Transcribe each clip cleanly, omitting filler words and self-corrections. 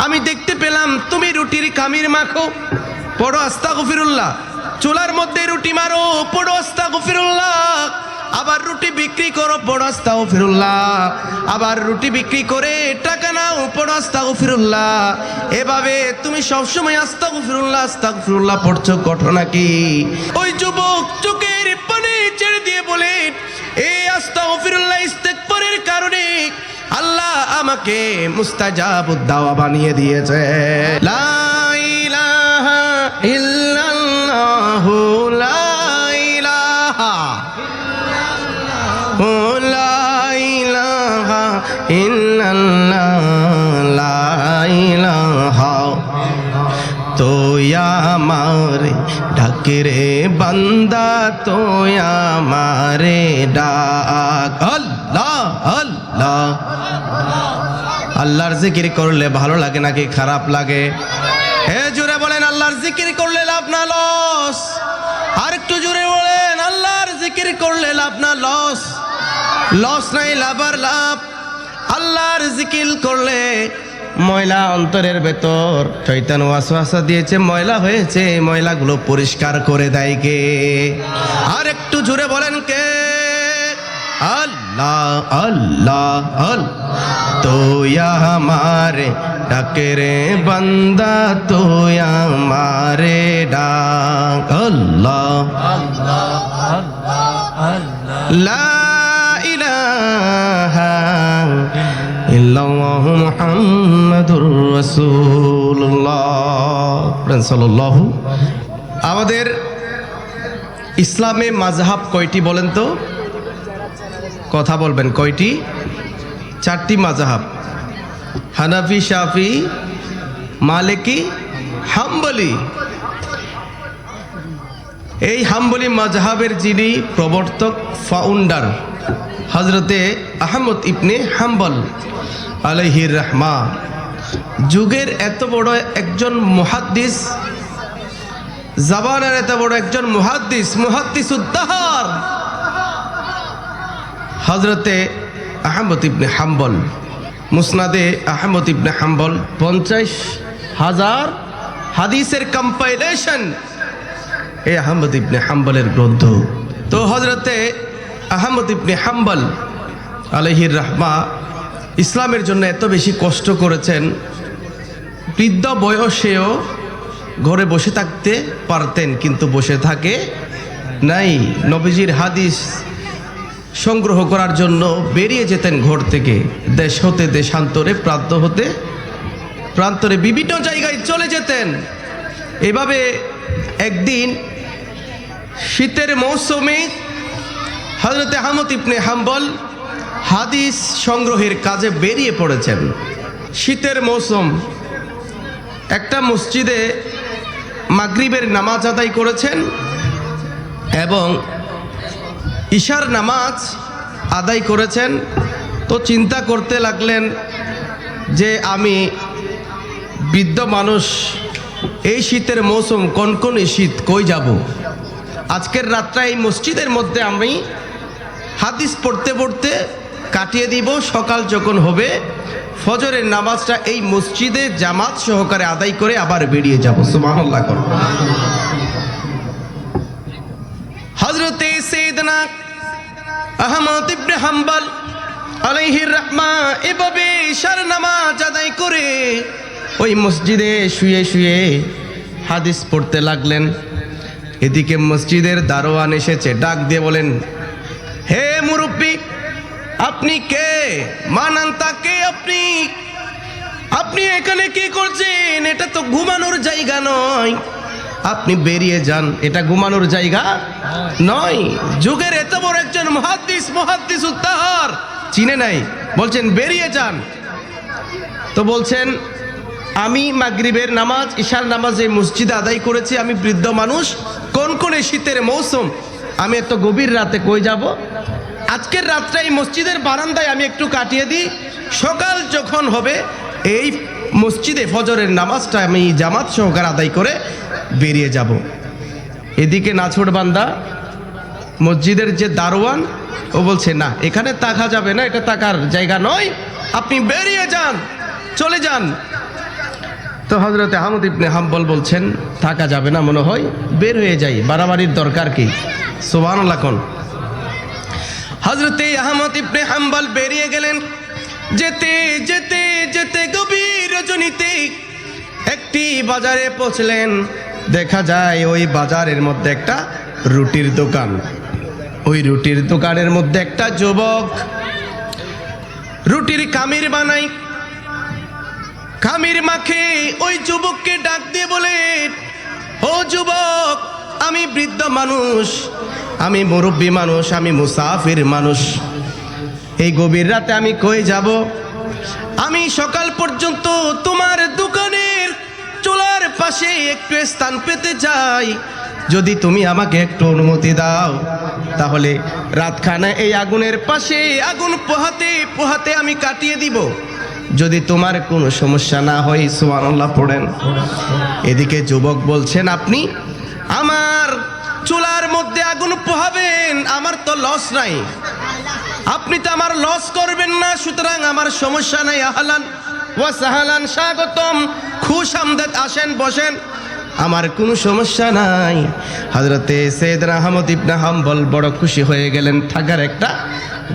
আমি দেখতে পেলাম তুমি রুটির খামির মাখো, পড়ো আস্তাগফিরুল্লাহ। চুলার মধ্যে রুটি মারো, পড়ো আস্তাগফিরুল্লাহ। আবার রুটি বিক্রি করো, পড়ো আস্তাগফিরুল্লাহ। আবার রুটি বিক্রি করে টাকা নাও, পড়ো আস্তাগফিরুল্লাহ। এভাবে তুমি সবসময় আস্তাগফিরুল্লাহ আস্তাগফিরুল্লাহ পড়ছো, ঘটনা কি? ওই যুবক চোখের পানি ছেড়ে দিয়ে বলে, এই আস্তাগফিরুল্লাহ ইস্তেগফারের কারণে আল্লাহ আমাকে মুস্তাজাবুদ দাওয়া বানিয়ে দিয়েছে। লা ইলাহা ইল্লাল্লাহু লা ইলাহা লা ইলাহা ইল্লাল্লাহ লা ইলাহা। তোয়া আমারে ডাকে রে বান্দা, তোয়া আমারে ডাক। আল্লাহ আল্লাহ। আল্লাহর জিকির করলে ভালো লাগে নাকি খারাপ লাগে? হে জোরে বলেন, আল্লাহর জিকির করলে লাভ না লস? আর একটু জোরে বলেন, আল্লাহর জিকির করলে লাভ না লস? লস নাই, লাভ আর লাভ। আল্লাহর জিকির করলে ময়লা অন্তরের ভেতর শয়তান ওয়াসওয়াসা দিয়েছে, ময়লা হয়েছে, ময়লাগুলো পরিষ্কার করে দেয় কে? আর একটু জোরে বলেন কে? আল্লাহ আল্লাহ আল্লাহ। তোয়া আমারে ডাকে রে বান্দা, তোয়া আমারে ডাক। আল্লাহ লা ইলাহা ইল্লাল্লাহু মুহাম্মাদুর রাসূলুল্লাহ সাল্লাল্লাহু। আমাদের ইসলামে মাযহাব কয়টি বলেন তো? কথা বলবেন, কয়টি? 4টি মাযহাব, হানাফি, শাফি, মালিকি, হাম্বলি। এই হাম্বলি মাযহাবের যিনি প্রবর্তক, ফাউন্ডার, হযরতে আহমদ ইবনে হাম্বল আলাইহির রাহমা। যুগের এত বড় একজন মুহাদ্দিস, জামানার এত বড় একজন মুহাদ্দিস, মুহাদ্দিসুদ্দাহর হযরতে আহমদ ইবনে হাম্বল। মুসনাদে আহমদ ইবনে হাম্বল 50,000 হাদিসের কম্পাইলেশন এই আহমদ ইবনে হাম্বলের গ্রন্থ। তো হযরতে আহমদ ইবনে হাম্বল আলাইহির রাহমা ইসলামের জন্য এত বেশি কষ্ট করেছেন, বৃদ্ধ বয়সেও ঘরে বসে থাকতে পারতেন, কিন্তু বসে থাকে নাই। নবীজির হাদিস সংগ্রহ করার জন্য বেরিয়ে যেতেন ঘর থেকে, দেশ হতে দেশান্তরে, প্রান্ত হতে প্রান্তরে, বিভিন্ন জায়গায় চলে যেতেন। এভাবে একদিন শীতের মৌসুমে হযরতে আহমদ ইবনে হাম্বল হাদিস সংগ্রহের কাজে বেরিয়ে পড়েছেন। শীতের মৌসুম, একটা মসজিদে মাগরিবের নামাজ আদায় করেছেন এবং ইশার নামাজ আদায় করেছেন। তো চিন্তা করতে লাগলেন যে আমি বৃদ্ধ মানুষ, এই শীতের মৌসুম, কনকনে শীত, কই যাব? আজকের রাতটা এই মসজিদের মধ্যে আমি হাদিস পড়তে পড়তে কাটিয়ে দিব। সকাল যখন হবে ফজরের নামাজটা এই মসজিদে জামাত সহকারে আদায় করে আবার বেরিয়ে যাব। সুবহানাল্লাহ। হযরতে সাইয়েদনা আহমদ ইবনে হাম্বল আলাইহির রাহমা এভাবে ইশার নামাজ আদায় করে ওই মসজিদে শুয়ে শুয়ে হাদিস পড়তে লাগলেন। এদিকে মসজিদের দারোয়ান এসেছে, ডাক দিয়ে বলেন, হে মুরব্বি, আপনি কে? মানান তাকে। আপনি এখানে কি করছেন? এটা তো ঘুমানোর জায়গা নয়, আপনি বেরিয়ে যান, এটা ঘুমানোর জায়গা নয়। যুগের এত বড় একজন মুহাদ্দিসুদ্দাহর চিনে নাই, বলছেন বেরিয়ে যান। তো বলছেন, আমি মাগরিবের নামাজ, ইশার নামাজ এই মসজিদে আদায় করেছি, আমি বৃদ্ধ মানুষ, কনকনে শীতের মৌসুম, আমি এত গভীর রাতে কই যাব? আজকের রাতটা এই মসজিদের বারান্দায় আমি একটু কাটিয়ে দিই, সকাল যখন হবে এই মসজিদে ফজরের নামাজটা আমি জামাত সহকারে আদায় করে বেরিয়ে যাব। এদিকে নাছোড় বান্দা মসজিদের যে দারোয়ান, ও বলছে, না, এখানে তাকা যাবে না, এটা তাকার জায়গা নয়, আপনি বেরিয়ে যান, চলে যান। হযরত আহমদ ইবনে হাম্বল বলছেন থাকা যাবে না, মনে হয় বের হয়ে যাই, বাড়াবাড়ির দরকার কি? সুবহানাল্লাহ কোন। হযরত আহমদ ইবনে হাম্বল বেরিয়ে গেলেন। যেতে যেতে যেতে গভীর রজনীতে একটি বাজারে পৌঁছলেন। দেখা যায় ওই বাজারের মধ্যে একটা রুটির দোকান। ওই রুটির দোকানের মধ্যে একটা যুবক রুটির খামির বানায়, খামির মাখে। ওই যুবককে ডাক দিয়ে বলে, ও যুবক, আমি বৃদ্ধ মানুষ, আমি মুরব্বী মানুষ, আমি মুসাফির মানুষ, এই গভীর রাতে আমি কই যাব? আমি সকাল পর্যন্ত তোমার দোকানের চুলার পাশে একটু স্থান পেতে চাই। যদি তুমি আমাকে একটু অনুমতি দাও, তাহলে রাতখানা এই আগুনের পাশে আগুন পোহাতে পোহাতে আমি কাটিয়ে দিব। যদি তোমার কোনো সমস্যা না হয়, সুবহানাল্লাহ পড়েন। এদিকে যুবক বলছেন, আপনি আমার চুলার মধ্যে আগুন পোহাবেন, আমার তো লস নাই, আপনি তো আমার লস করবেন না, সুতরাং আমার সমস্যা নাই। আহলান ওয়া সাহলান, স্বাগতম, খুশ আমদেদ, আসেন বসেন, আমার কোনো সমস্যা নাই। হযরতে সাইয়েদনা আহমদ ইবনে হাম্বল বড় খুশি হয়ে গেলেন, থাকার একটা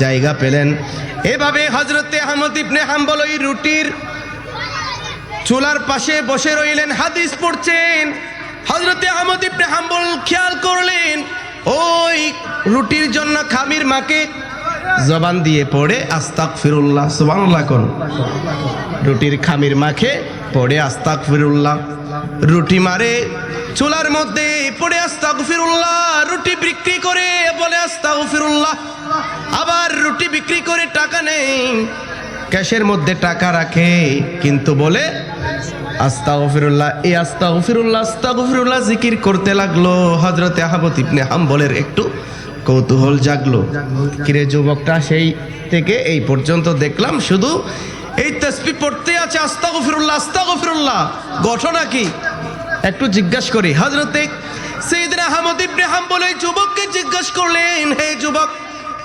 জায়গা পেলেন। এভাবে হযরতে আহমদ ইবনে হাম্বল ওই রুটির চুলার পাশে বসে রইলেন, হাদিস পড়ছেন। হযরতে আহমদ ইবনে হাম্বল খেয়াল করলেন ওই রুটির জন্য খামির মাকে জবান দিয়ে পড়ে আস্তাগফিরুল্লাহ, সুবহানাল্লাহ কোন। রুটির খামির মাখে পড়ে আস্তাগফিরুল্লাহ, রুটি মারে চুলার মধ্যে পড়ে আস্তাগফিরুল্লাহ, রুটি বিক্রি করে বলে আস্তাগফিরুল্লাহ, আবার রুটি বিক্রি করে টাকা নেই, ক্যাশের মধ্যে টাকা রাখে, কিন্তু বলে আস্তাগফিরুল্লাহ। এই আস্তাগফিরুল্লাহ আস্তাগফিরুল্লাহ জিকির করতে লাগলো। হযরতে আহমদ ইবনে হাম্বলের একটু কৌতূহল জাগলো, কিরে যুবকটা সেই থেকে এই পর্যন্ত দেখলাম শুধু এই তাসবিহ পড়তে আছে, আস্তাগফিরুল্লাহ আস্তাগফিরুল্লাহ, ঘটনা কি একটু জিজ্ঞাসা করি। হযরতে সাইয়েদনা আহমদ ইবনে হাম্বল এই যুবককে জিজ্ঞাসা করলেন, হে যুবক,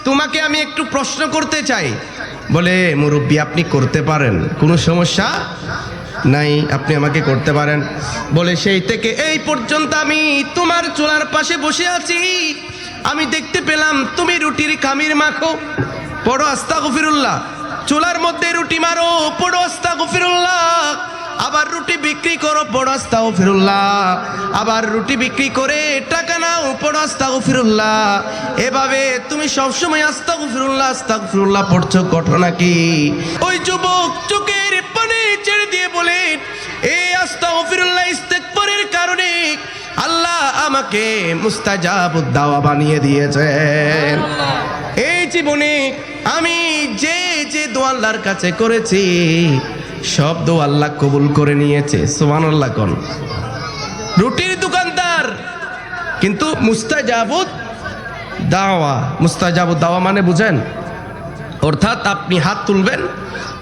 তোমাকে আমি একটু প্রশ্ন করতে চাই। বলে, মুরব্বী আপনি করতে পারেন, কোনো সমস্যা নাই, আপনি আমাকে করতে পারেন। বলে, সেই থেকে এই পর্যন্ত আমি তোমার চুলার পাশে বসে আছি, আমি দেখতে পেলাম তুমি রুটির খামির মাখো, পড়ো আস্তাগফিরুল্লাহ, চুলার মধ্যে রুটি মারো, পড়ো আস্তাগফিরুল্লাহ, আবার রুটি বিক্রি করো, পড়ো আস্তাগফিরুল্লাহ, আবার রুটি বিক্রি করে টাকা নাও, পড়ো আস্তাগফিরুল্লাহ। এভাবে তুমি সবসময় আস্তাগফিরুল্লাহ আস্তাগফিরুল্লাহ পড়ছো, ঘটনা কি? ওই যুবক চোখের পানি ছেড়ে দিয়ে বলে, এই আস্তাগফিরুল্লাহ ইস্তেগফারের কারণে আল্লাহ আমাকে মুস্তাজাবুদ দাওয়া বানিয়ে দিয়েছেন। এই জীবনে আমি যে যে দোয়া আল্লাহর কাছে করেছি, সব দোয়া আল্লাহ কবুল করে নিয়েছে, সুবহানাল্লাহ কোন। রুটির দোকানদার, কিন্তু মুস্তাজাবুদ দাওয়া, মুস্তাজাবুদ দাওয়া মানে বুঝেন? অর্থাৎ আপনি হাত তুলবেন,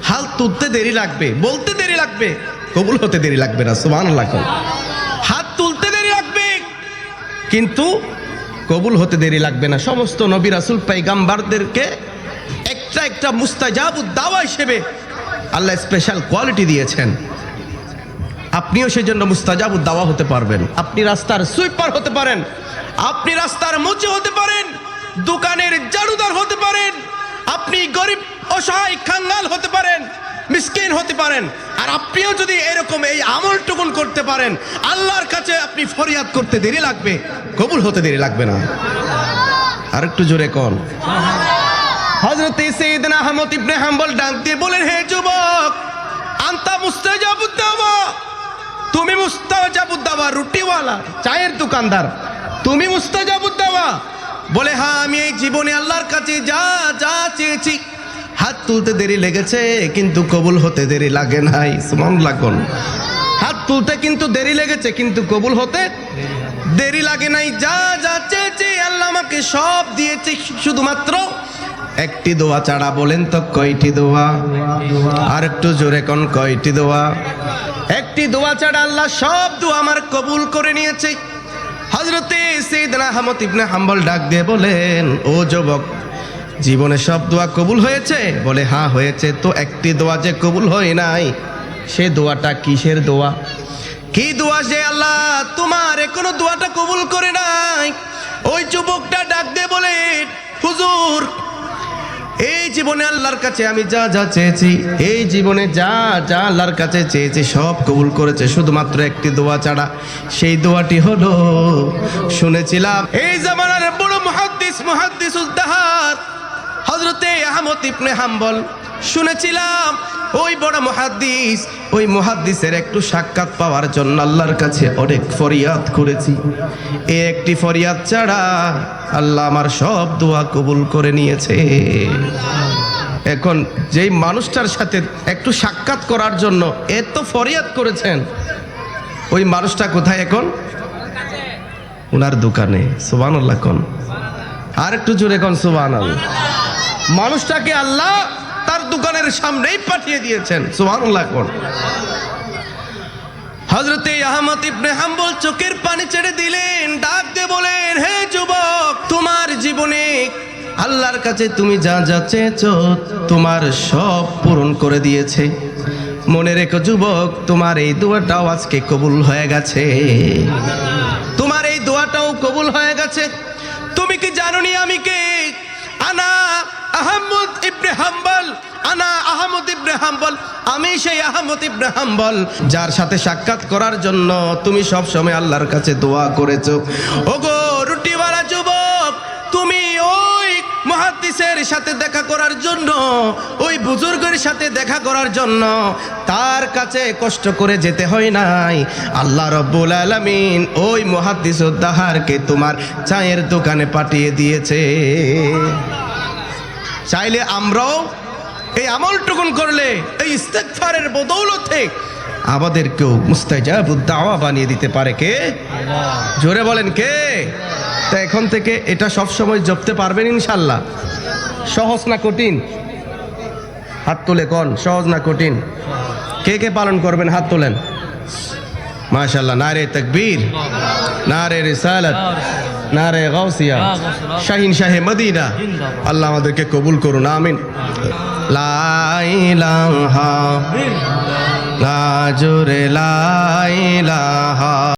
হাত তুলতে দেরি লাগবে, বলতে দেরি লাগবে, কবুল হতে দেরি লাগবে না, সুবহানাল্লাহ কোন। হাত তুলতে দেরি লাগবে, কিন্তু কবুল হতে দেরি লাগবে না। সমস্ত নবী রাসূল পয়গম্বরদেরকে একটা একটা মুস্তাজাবুদ দাওয়া হিসেবে আল্লাহ স্পেশাল কোয়ালিটি দিয়েছেন। আপনিও সেই জন্য মুস্তাজাবুদ দাওয়া হতে পারবেন। আপনি রাস্তার সুইপার হতে পারেন, আপনি রাস্তার মুচি হতে পারেন, দোকানের জারুদার হতে পারেন, আপনি গরিব অসহায় খাঙ্গাল হতে পারেন, মিসকিন হতে পারেন। আর আপনিও যদি এরকম এই আমলটুকুন করতে পারেন, আল্লাহর কাছে আপনি ফরিয়াদ করতে দেরি লাগবে, কবুল হতে দেরি লাগবে না। আর একটু জোরে কোন। হযরত সাইয়েদনা আহমদ ইবনে হাম্বল ডাক দিয়ে বলেন, হে যুবক, আনতা মুস্তাজাবুদ দাওয়া, তুমি মুস্তাজাবুদ দাওয়া, রুটিওয়ালা, চায়ের দোকানদার, তুমি মুস্তাজাবুদ দাওয়া। বলে, হ্যাঁ, আমি এই জীবনে আল্লাহর কাছে যা যা চেয়েছি, হাত তুলতে দেরি লেগেছে কিন্তু কবুল হতে দেরি লাগে নাই, সুবহানাল্লাহ কোন। হাত তুলতে কিন্তু দেরি লেগেছে, কিন্তু কবুল হতে দেরি লাগে নাই। যা যা চেয়েছি আল্লাহ আমাকে সব দিয়েছে, শুধুমাত্র একটি দোয়া ছাড়া। বলেন তো কয়টি দোয়া? আর একটু জোরে কোন, কয়টি দোয়া? একটি দোয়া ছাড়া আল্লাহ সব দোয়া আমার কবুল করে নিয়েছে। হযরতে সাইয়েদনা আহমদ ইবনে হাম্বল ডাক দিয়ে বলেন, ও যুবক, জীবনে সব দোয়া কবুল হয়েছে? বলে, হ্যাঁ হয়েছে। তো একটি দোয়া যে কবুল হয় নাই, সে দোয়াটা কিসের দোয়া? কি দোয়া যে আল্লাহ তোমার এখনো দোয়াটা কবুল করে নাই? ওই যুবকটা ডাক দিয়ে বলে, হুজুর এই জীবনে আল্লাহর কাছে আমি যা যা চেয়েছি, এই জীবনে যা যা আল্লাহর কাছে চেয়েছি সব কবুল করেছে, শুধুমাত্র একটি দোয়া ছাড়া। সেই দোয়াটি হলো, শুনেছিলাম এই জামানার বড় মুহাদ্দিস উদ্দাহার হযরতে আহমদ ইবনে হাম্বল, শুনেছিলাম ওই বড় মুহাদ্দিস, ওই মুহাদ্দিসের একটু সাক্ষাৎ পাওয়ার জন্য আল্লাহর কাছে অনেক ফরিয়াদ করেছি। এই একটি ফরিয়াদ ছাড়া আল্লাহ আমার সব দোয়া কবুল করে নিয়েছে। এখন যেই মানুষটার সাথে একটু সাক্ষাৎ করার জন্য এত ফরিয়াদ করেছেন, ওই মানুষটা কোথায় এখন? ওনার দোকানে। সুবহানাল্লাহ কোন, আর একটু জোরে কোন সুবহানাল্লাহ। মানুষটাকে আল্লাহ তার দোকানের সামনেই পাঠিয়ে দিয়েছেন। সুবহানাল্লাহ কোন। হযরতে আহমদ ইবনে হাম্বল চোখের পানি ছেড়ে দিলেন, ডাক দিয়ে বলেন, হে যুবক, তোমার জীবনে আল্লাহর কাছে তুমি যা যা চেয়েছো তোমার সব পূরণ করে দিয়েছে। মনে রেখো যুবক, তোমার এই দোয়াটাও আজকে কবুল হয়ে গেছে। তোমার এই দোয়াটাও কবুল হয়ে গেছে। তুমি কি জানোনি আমি কে? আনা আহমদ ইবনে হাম্বল, আনা আহমদ ইবনে হাম্বল, আমি সেই আহমদ ইবনে হাম্বল যার সাথে সাক্ষাৎ করার জন্য তুমি সব সময় আল্লাহর কাছে দোয়া করেছো। ওগো রুটিওয়ালা যুবক, তুমি ওই মুহাদ্দিসের সাথে দেখা করার জন্য, ওই বুজুর্গের সাথে দেখা করার জন্য তার কাছে কষ্ট করে যেতে হয় নাই। আল্লাহ রব্বুল আলামিন ওই মুহাদ্দিস উদ্দাহারকে তোমার চায়ের দোকানে পাঠিয়ে দিয়েছে। চাইলে আমরাও এই আমলটুকুন করলে, এই ইস্তেগফারের বদৌলতে আমাদেরকেও মুস্তাজাবুদ দাওয়া বানিয়ে দিতে পারে কে? জোরে বলেন কে? তা এখন থেকে এটা সব সময় জপতে পারবেন ইনশাল্লাহ। সহজ না কঠিন? হাত তুলে কোন, সহজ না কঠিন? কে কে পালন করবেন হাত তোলেন। মাশাআল্লাহ, নারে তাকবীর, নারে রিসালাত, নারে গাউসিয়া, শাহিন শাহে মদিনা। আল্লাহ আমাদেরকে কবুল করুন, আমিন। লা ইলাহা, লা জোরে লা ইলাহা।